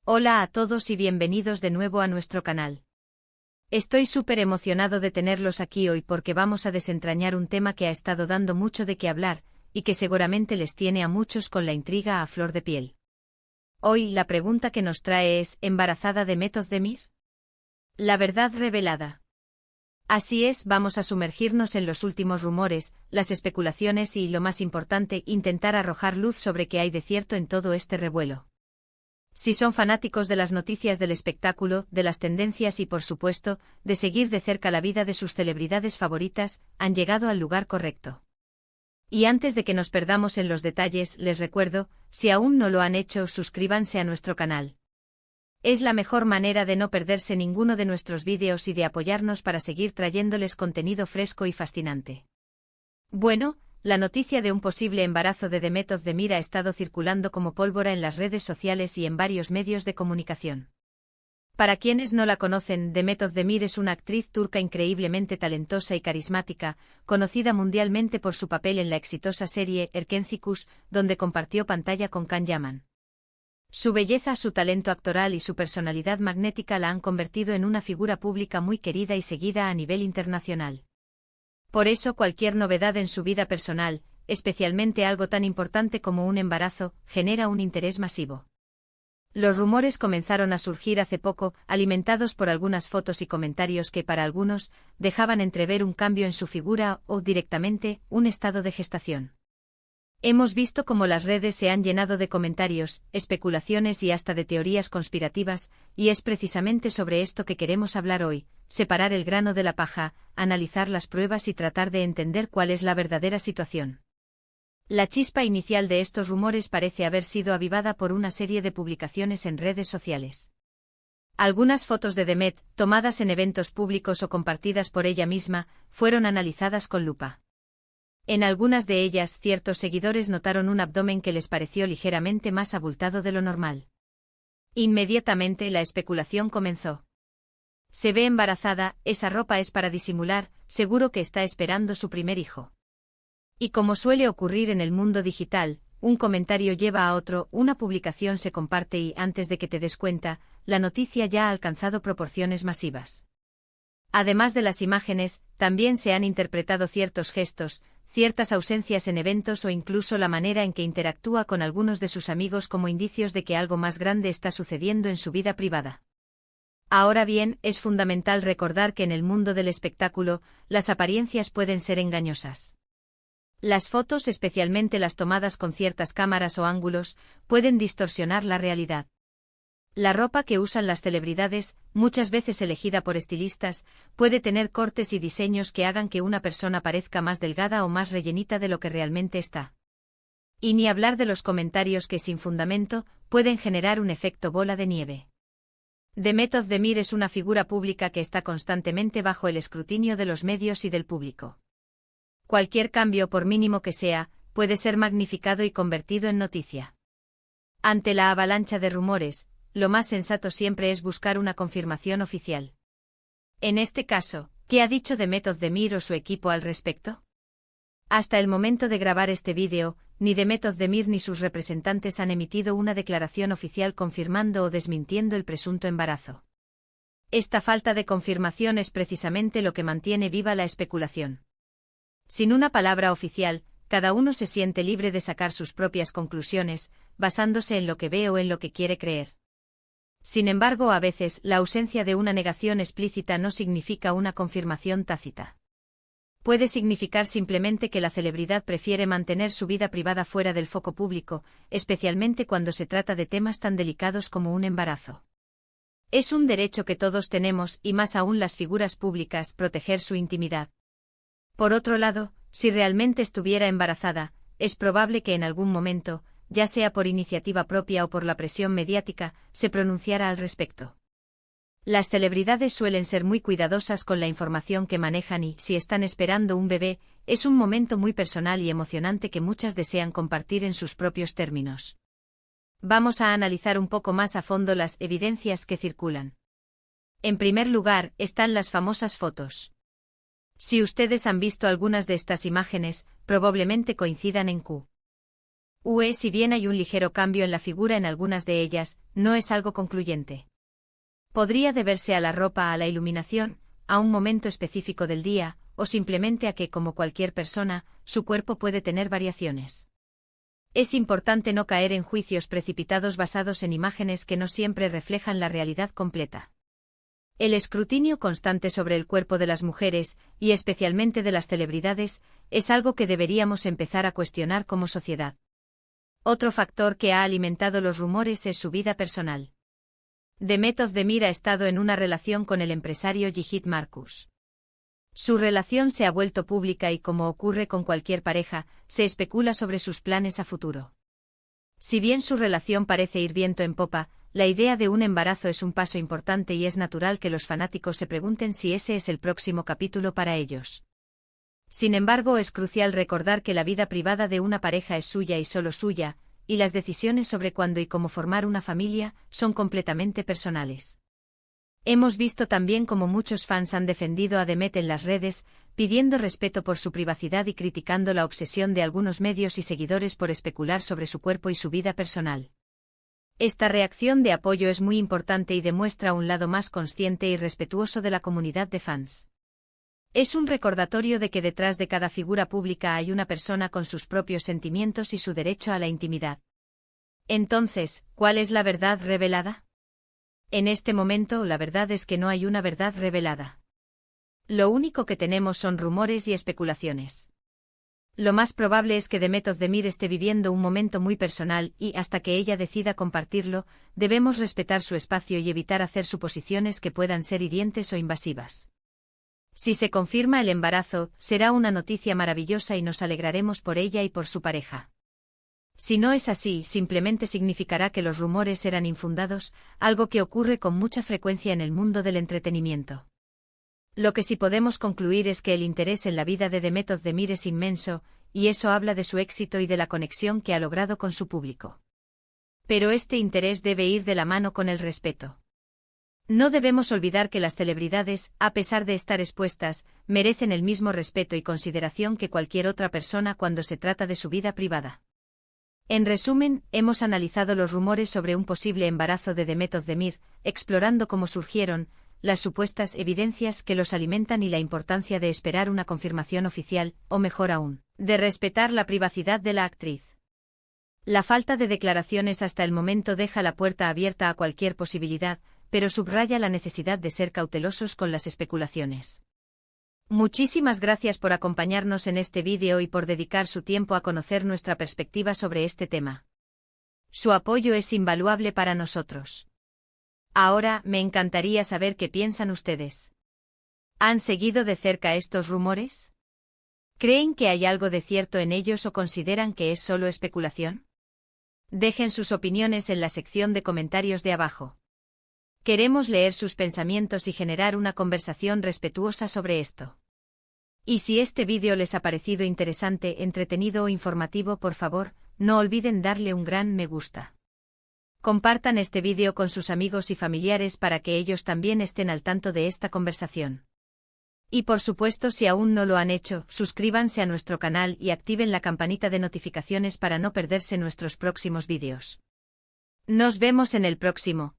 Hola a todos y bienvenidos de nuevo a nuestro canal. Estoy súper emocionado de tenerlos aquí hoy porque vamos a desentrañar un tema que ha estado dando mucho de qué hablar, y que seguramente les tiene a muchos con la intriga a flor de piel. Hoy la pregunta que nos trae es: ¿embarazada Demet Özdemir? La verdad revelada. Así es, vamos a sumergirnos en los últimos rumores, las especulaciones y, lo más importante, intentar arrojar luz sobre qué hay de cierto en todo este revuelo. Si son fanáticos de las noticias del espectáculo, de las tendencias y, por supuesto, de seguir de cerca la vida de sus celebridades favoritas, han llegado al lugar correcto. Y antes de que nos perdamos en los detalles, les recuerdo, si aún no lo han hecho, suscríbanse a nuestro canal. Es la mejor manera de no perderse ninguno de nuestros vídeos y de apoyarnos para seguir trayéndoles contenido fresco y fascinante. Bueno, la noticia de un posible embarazo de Demet Özdemir ha estado circulando como pólvora en las redes sociales y en varios medios de comunicación. Para quienes no la conocen, Demet Özdemir es una actriz turca increíblemente talentosa y carismática, conocida mundialmente por su papel en la exitosa serie Erkenci, donde compartió pantalla con Can Yaman. Su belleza, su talento actoral y su personalidad magnética la han convertido en una figura pública muy querida y seguida a nivel internacional. Por eso cualquier novedad en su vida personal, especialmente algo tan importante como un embarazo, genera un interés masivo. Los rumores comenzaron a surgir hace poco, alimentados por algunas fotos y comentarios que, para algunos, dejaban entrever un cambio en su figura o, directamente, un estado de gestación. Hemos visto cómo las redes se han llenado de comentarios, especulaciones y hasta de teorías conspirativas, y es precisamente sobre esto que queremos hablar hoy: separar el grano de la paja, analizar las pruebas y tratar de entender cuál es la verdadera situación. La chispa inicial de estos rumores parece haber sido avivada por una serie de publicaciones en redes sociales. Algunas fotos de Demet, tomadas en eventos públicos o compartidas por ella misma, fueron analizadas con lupa. En algunas de ellas, ciertos seguidores notaron un abdomen que les pareció ligeramente más abultado de lo normal. Inmediatamente la especulación comenzó. Se ve embarazada, esa ropa es para disimular, seguro que está esperando su primer hijo. Y como suele ocurrir en el mundo digital, un comentario lleva a otro, una publicación se comparte y, antes de que te des cuenta, la noticia ya ha alcanzado proporciones masivas. Además de las imágenes, también se han interpretado ciertos gestos, ciertas ausencias en eventos o incluso la manera en que interactúa con algunos de sus amigos como indicios de que algo más grande está sucediendo en su vida privada. Ahora bien, es fundamental recordar que en el mundo del espectáculo, las apariencias pueden ser engañosas. Las fotos, especialmente las tomadas con ciertas cámaras o ángulos, pueden distorsionar la realidad. La ropa que usan las celebridades, muchas veces elegida por estilistas, puede tener cortes y diseños que hagan que una persona parezca más delgada o más rellenita de lo que realmente está. Y ni hablar de los comentarios que, sin fundamento, pueden generar un efecto bola de nieve. Demet Özdemir es una figura pública que está constantemente bajo el escrutinio de los medios y del público. Cualquier cambio, por mínimo que sea, puede ser magnificado y convertido en noticia. Ante la avalancha de rumores, lo más sensato siempre es buscar una confirmación oficial. En este caso, ¿qué ha dicho Demet Özdemir o su equipo al respecto? Hasta el momento de grabar este vídeo, ni Demet Özdemir ni sus representantes han emitido una declaración oficial confirmando o desmintiendo el presunto embarazo. Esta falta de confirmación es precisamente lo que mantiene viva la especulación. Sin una palabra oficial, cada uno se siente libre de sacar sus propias conclusiones, basándose en lo que ve o en lo que quiere creer. Sin embargo, a veces, la ausencia de una negación explícita no significa una confirmación tácita. Puede significar simplemente que la celebridad prefiere mantener su vida privada fuera del foco público, especialmente cuando se trata de temas tan delicados como un embarazo. Es un derecho que todos tenemos, y más aún las figuras públicas, proteger su intimidad. Por otro lado, si realmente estuviera embarazada, es probable que en algún momento, ya sea por iniciativa propia o por la presión mediática, se pronunciara al respecto. Las celebridades suelen ser muy cuidadosas con la información que manejan y, si están esperando un bebé, es un momento muy personal y emocionante que muchas desean compartir en sus propios términos. Vamos a analizar un poco más a fondo las evidencias que circulan. En primer lugar, están las famosas fotos. Si ustedes han visto algunas de estas imágenes, probablemente coincidan en Q. Si bien hay un ligero cambio en la figura en algunas de ellas, no es algo concluyente. Podría deberse a la ropa, a la iluminación, a un momento específico del día, o simplemente a que, como cualquier persona, su cuerpo puede tener variaciones. Es importante no caer en juicios precipitados basados en imágenes que no siempre reflejan la realidad completa. El escrutinio constante sobre el cuerpo de las mujeres, y especialmente de las celebridades, es algo que deberíamos empezar a cuestionar como sociedad. Otro factor que ha alimentado los rumores es su vida personal. Demet Özdemir ha estado en una relación con el empresario Yiğit Marcus. Su relación se ha vuelto pública y, como ocurre con cualquier pareja, se especula sobre sus planes a futuro. Si bien su relación parece ir viento en popa, la idea de un embarazo es un paso importante y es natural que los fanáticos se pregunten si ese es el próximo capítulo para ellos. Sin embargo, es crucial recordar que la vida privada de una pareja es suya y solo suya, y las decisiones sobre cuándo y cómo formar una familia son completamente personales. Hemos visto también cómo muchos fans han defendido a Demet en las redes, pidiendo respeto por su privacidad y criticando la obsesión de algunos medios y seguidores por especular sobre su cuerpo y su vida personal. Esta reacción de apoyo es muy importante y demuestra un lado más consciente y respetuoso de la comunidad de fans. Es un recordatorio de que detrás de cada figura pública hay una persona con sus propios sentimientos y su derecho a la intimidad. Entonces, ¿cuál es la verdad revelada? En este momento, la verdad es que no hay una verdad revelada. Lo único que tenemos son rumores y especulaciones. Lo más probable es que Demet Özdemir esté viviendo un momento muy personal y, hasta que ella decida compartirlo, debemos respetar su espacio y evitar hacer suposiciones que puedan ser hirientes o invasivas. Si se confirma el embarazo, será una noticia maravillosa y nos alegraremos por ella y por su pareja. Si no es así, simplemente significará que los rumores eran infundados, algo que ocurre con mucha frecuencia en el mundo del entretenimiento. Lo que sí podemos concluir es que el interés en la vida de Demet Özdemir es inmenso, y eso habla de su éxito y de la conexión que ha logrado con su público. Pero este interés debe ir de la mano con el respeto. No debemos olvidar que las celebridades, a pesar de estar expuestas, merecen el mismo respeto y consideración que cualquier otra persona cuando se trata de su vida privada. En resumen, hemos analizado los rumores sobre un posible embarazo de Demet Özdemir, explorando cómo surgieron, las supuestas evidencias que los alimentan y la importancia de esperar una confirmación oficial, o mejor aún, de respetar la privacidad de la actriz. La falta de declaraciones hasta el momento deja la puerta abierta a cualquier posibilidad, pero subraya la necesidad de ser cautelosos con las especulaciones. Muchísimas gracias por acompañarnos en este vídeo y por dedicar su tiempo a conocer nuestra perspectiva sobre este tema. Su apoyo es invaluable para nosotros. Ahora, me encantaría saber qué piensan ustedes. ¿Han seguido de cerca estos rumores? ¿Creen que hay algo de cierto en ellos o consideran que es solo especulación? Dejen sus opiniones en la sección de comentarios de abajo. Queremos leer sus pensamientos y generar una conversación respetuosa sobre esto. Y si este vídeo les ha parecido interesante, entretenido o informativo, por favor, no olviden darle un gran me gusta. Compartan este vídeo con sus amigos y familiares para que ellos también estén al tanto de esta conversación. Y por supuesto, si aún no lo han hecho, suscríbanse a nuestro canal y activen la campanita de notificaciones para no perderse nuestros próximos vídeos. Nos vemos en el próximo.